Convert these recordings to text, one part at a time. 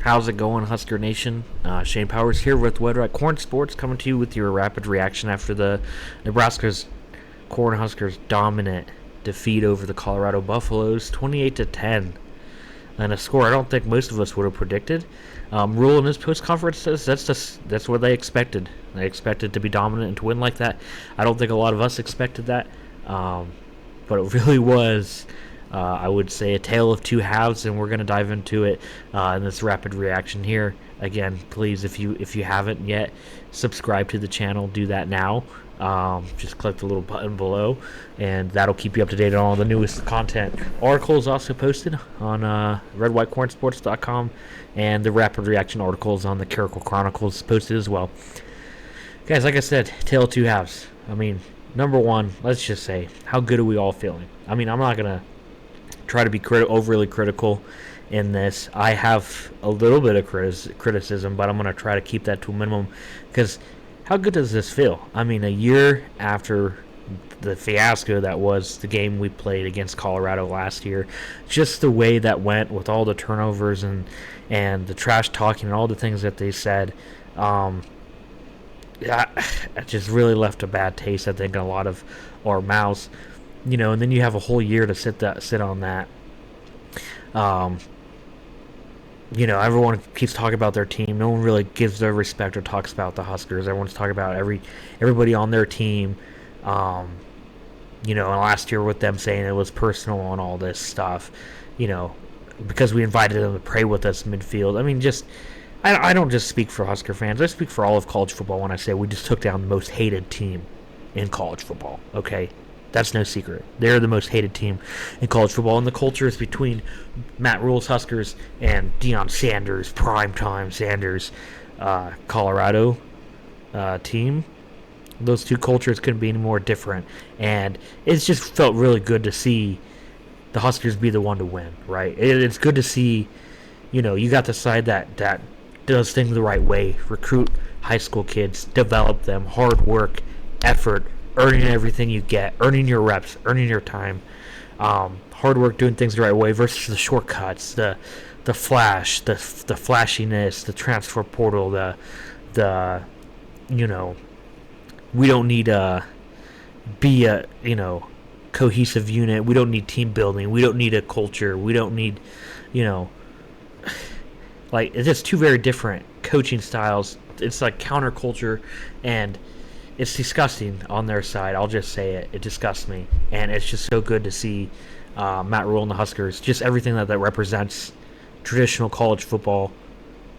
How's it going, Husker Nation? Shane Powers here with Weather at Corn Sports, coming to you with your rapid reaction after the Nebraska's Cornhuskers' dominant defeat over the Colorado Buffaloes, 28-10, and a score I don't think most of us would have predicted. Rule in his post conference says that's what they expected. They expected to be dominant and to win like that. I don't think a lot of us expected that, but it really was. I would say a tale of two halves, and we're going to dive into it in this rapid reaction here. Again, please, if you haven't yet, subscribe to the channel. Do that now. Just click the little button below, and that'll keep you up to date on all the newest content. Articles also posted on redwhitecornsports.com, and the rapid reaction articles on the Caracal Chronicles posted as well. Guys, like I said, tale of two halves. I mean, number one, let's just say, how good are we all feeling? I mean, I'm not going to try to be overly critical in this. I have a little bit of criticism, but I'm going to try to keep that to a minimum, because how good does this feel? I mean, a year after the fiasco that was the game we played against Colorado last year, just the way that went with all the turnovers and the trash talking and all the things that they said, it just really left a bad taste, I think, in a lot of our mouths. And then you have a whole year to sit on that. Everyone keeps talking about their team. No one really gives their respect or talks about the Huskers. Everyone's talking about everybody on their team. And last year with them saying it was personal and all this stuff, because we invited them to pray with us midfield. I mean, I don't just speak for Husker fans. I speak for all of college football when I say we just took down the most hated team in college football, okay? That's no secret. They're the most hated team in college football, and the culture is between Matt Rule's Huskers and Deion Sanders, primetime Sanders, Colorado team. Those two cultures couldn't be any more different, and it's just felt really good to see the Huskers be the one to win, right? It's good to see, you got the side that does things the right way, recruit high school kids, develop them, hard work, effort, earning everything you get, earning your reps, earning your time, hard work, doing things the right way versus the shortcuts, the flash, the flashiness, the transfer portal, we don't need to be a cohesive unit. We don't need team building. We don't need a culture. We don't need, it's just two very different coaching styles. It's like counterculture, and it's disgusting on their side. I'll just say it. It disgusts me. And it's just so good to see Matt Rule and the Huskers, just everything that represents traditional college football,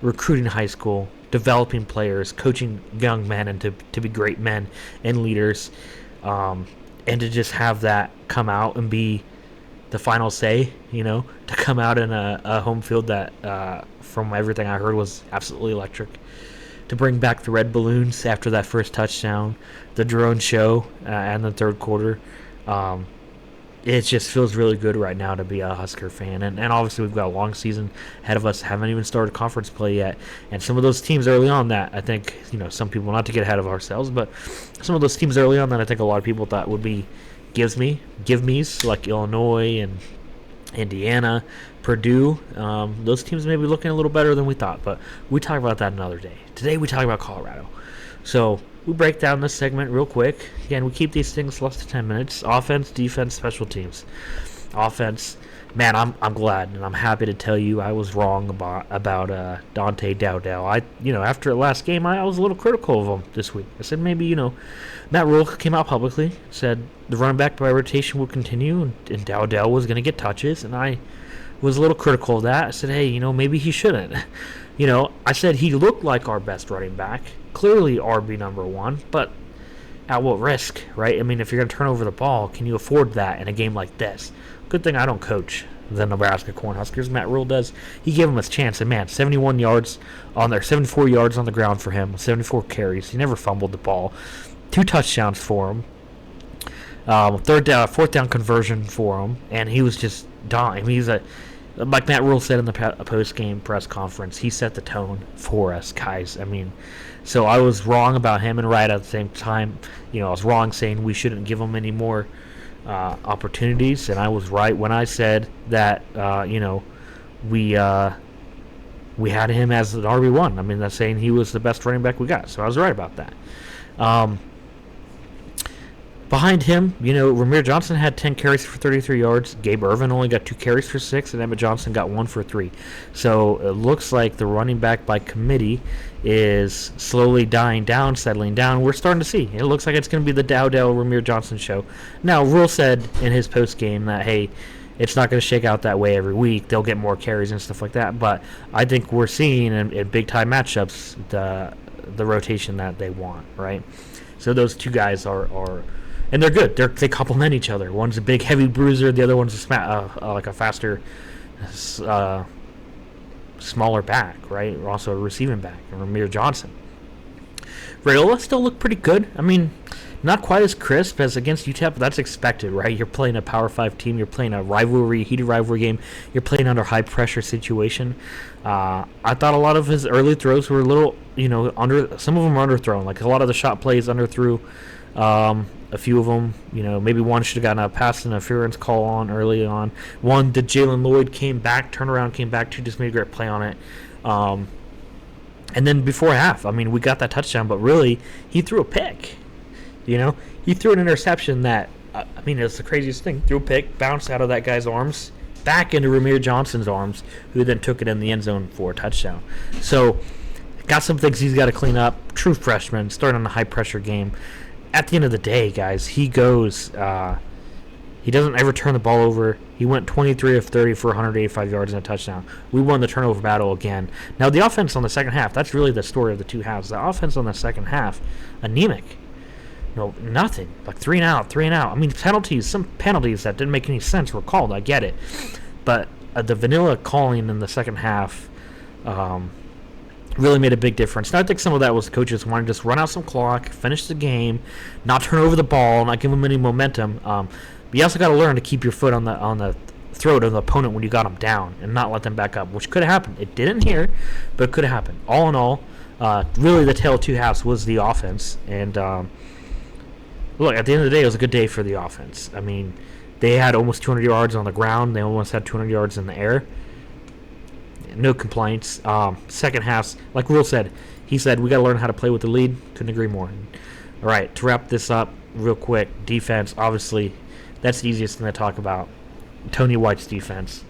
recruiting high school, developing players, coaching young men and to be great men and leaders, and to just have that come out and be the final say, to come out in a home field that, from everything I heard, was absolutely electric. To bring back the red balloons after that first touchdown, the drone show, and the third quarter. It just feels really good right now to be a Husker fan. And obviously we've got a long season ahead of us. Haven't even started conference play yet. And some of those teams early on that I think, some people, not to get ahead of ourselves, but some of those teams early on that I think a lot of people thought would be give me's, like Illinois and Indiana, Purdue, those teams may be looking a little better than we thought, but we talk about that another day. Today we talk about Colorado. So we break down this segment real quick. Again, we keep these things less than 10 minutes. Offense, defense, special teams. Offense, man, I'm glad and I'm happy to tell you I was wrong about Dante Dowdell. After the last game, I was a little critical of him this week. I said maybe, Matt Rule came out publicly, said the running back by rotation would continue and Dowdell was going to get touches, and I was a little critical of that. I said, hey, maybe he shouldn't. I said he looked like our best running back, clearly RB number one, but at what risk, right? I mean, if you're going to turn over the ball, can you afford that in a game like this? Good thing I don't coach the Nebraska Cornhuskers. Matt Rule does. He gave him a chance, and man, 74 yards on the ground for him, 74 carries. He never fumbled the ball. 2 touchdowns for him. Fourth down conversion for him, and he was just dying. Like Matt Rule said in the post-game press conference, he set the tone for us, guys. I mean, so I was wrong about him, and right at the same time, I was wrong saying we shouldn't give him any more opportunities, and I was right when I said that, we we had him as an RB1. I mean, that's saying he was the best running back we got. So I was right about that. Behind him, Ramir Johnson had 10 carries for 33 yards. Gabe Ervin only got 2 carries for 6, and Emmett Johnson got 1 for 3. So it looks like the running back by committee is slowly dying down, settling down. We're starting to see. It looks like it's going to be the Dowdell Ramir Johnson show. Now, Rule said in his post game that, hey, it's not going to shake out that way every week. They'll get more carries and stuff like that. But I think we're seeing in big-time matchups the rotation that they want, right? So those two guys are and they're good. They complement each other. One's a big, heavy bruiser. The other one's like a faster, smaller back, right? Also a receiving back, Ramir Johnson. Raiola still looked pretty good. I mean, not quite as crisp as against UTEP, but that's expected, right? You're playing a Power 5 team. You're playing a heated rivalry game. You're playing under high-pressure situation. I thought a lot of his early throws were a little, some of them were underthrown. Like a lot of the shot plays underthrew. A few of them, maybe one should have gotten a pass interference call on early on. One that Jalen Lloyd came back, two just made a great play on it. And then before half, I mean, we got that touchdown, but really, he threw a pick. He threw an interception that, it's the craziest thing. Threw a pick, bounced out of that guy's arms, back into Ramir Johnson's arms, who then took it in the end zone for a touchdown. So, got some things he's got to clean up. True freshman, starting on a high-pressure game. At the end of the day, guys, he goes, he doesn't ever turn the ball over. He went 23 of 30 for 185 yards and a touchdown. We won the turnover battle again. Now, the offense on the second half, that's really the story of the two halves. The offense on the second half, anemic. Nothing. Like 3 and out. I mean, some penalties that didn't make any sense were called. I get it. But the vanilla calling in the second half really made a big difference. Now, I think some of that was the coaches wanting to just run out some clock, finish the game, not turn over the ball, not give them any momentum. But you also got to learn to keep your foot on the throat of the opponent when you got them down and not let them back up, which could have happened. It didn't here, but it could have happened. All in all, really the tale of two halves was the offense. And look, at the end of the day, it was a good day for the offense. I mean, they had almost 200 yards on the ground. They almost had 200 yards in the air. No complaints. Second half, like Rule said, he said, we got to learn how to play with the lead. Couldn't agree more. All right, to wrap this up real quick, defense, obviously, that's the easiest thing to talk about. Tony White's defense.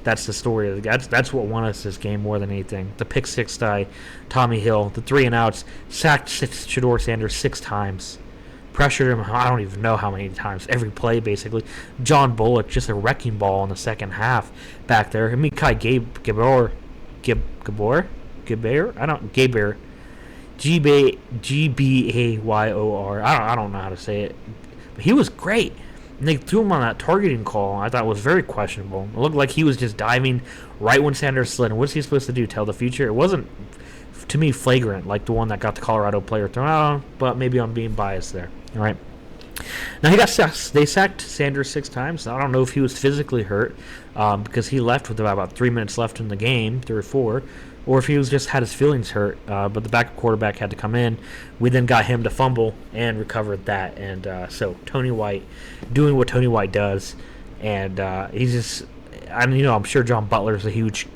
That's the story. That's what won us this game more than anything. The pick six by Tommy Hill, the 3 and outs, sacked Shedeur Sanders 6 times. Pressured him, I don't even know how many times. Every play, basically. John Bullock, just a wrecking ball in the second half back there. I mean, Gabor, Gbayor. I don't know how to say it. But he was great. And they threw him on that targeting call. I thought was very questionable. It looked like he was just diving right when Sanders slid. And what's he supposed to do? Tell the future? It wasn't, to me, flagrant like the one that got the Colorado player thrown out, but maybe I'm being biased there. All right. Now, they sacked Sanders 6 times. I don't know if he was physically hurt because he left with about 3 minutes left in the game, 3 or 4, or if he was just had his feelings hurt. But the backup quarterback had to come in. We then got him to fumble and recovered that. And so Tony White doing what Tony White does. And he's just, I'm sure John Butler's a huge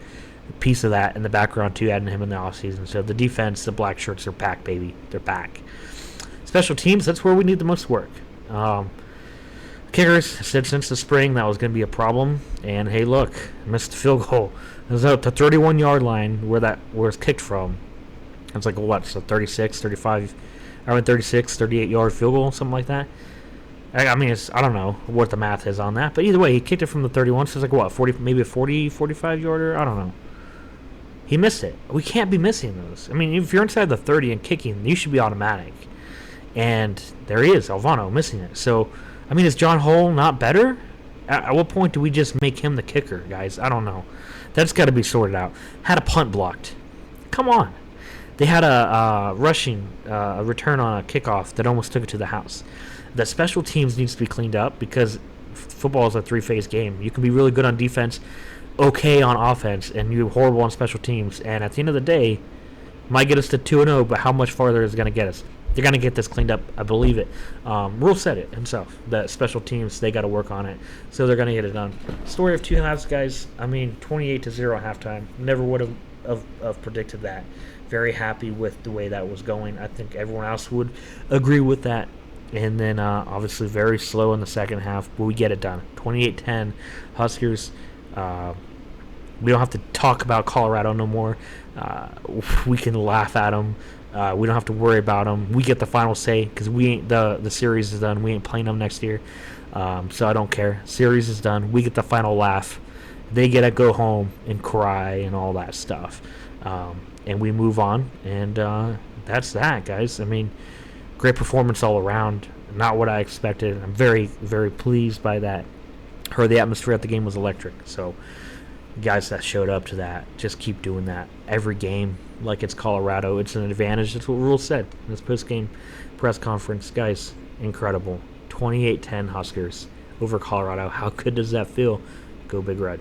piece of that in the background too, adding him in the offseason. So the defense, the black shirts are back, baby. They're back. Special teams, that's where we need the most work. Kickers said since the spring that was going to be a problem, and hey, look, missed the field goal. It was out the 31-yard line where it's kicked from. It's like, what, so 36, 35, 38-yard field goal, something like that. I mean, I don't know what the math is on that, but either way, he kicked it from the 31, so it's like, what, 40, maybe a 40, 45-yarder? I don't know. He missed it. We can't be missing those. I mean, if you're inside the 30 and kicking, you should be automatic. And there he is, Alvano, missing it. So, I mean, is John Hull not better? At what point do we just make him the kicker, guys? I don't know. That's got to be sorted out. Had a punt blocked. Come on. They had a return on a kickoff that almost took it to the house. The special teams needs to be cleaned up because football is a 3-phase game. You can be really good on defense, okay on offense, and you're horrible on special teams. And at the end of the day, might get us to 2-0, but how much farther is it going to get us? They're going to get this cleaned up. I believe it. Rule said it himself. That special teams, they got to work on it. So they're going to get it done. Story of two halves, guys. I mean, 28-0 halftime. Never would have have predicted that. Very happy with the way that was going. I think everyone else would agree with that. And then obviously very slow in the second half, but we get it done. 28-10, Huskers. We don't have to talk about Colorado no more. We can laugh at them. We don't have to worry about them. We get the final say because we ain't the series is done. We ain't playing them next year, so I don't care. Series is done. We get the final laugh. They get to go home and cry and all that stuff, and we move on. And that's that, guys. I mean, great performance all around. Not what I expected. I'm very, very pleased by that. Heard the atmosphere at the game was electric. So, guys that showed up to that, just keep doing that every game. Like it's Colorado, it's an advantage. That's what Rule said in this post-game press conference. Guys, incredible. 28-10 Huskers over Colorado. How good does that feel? Go Big Red.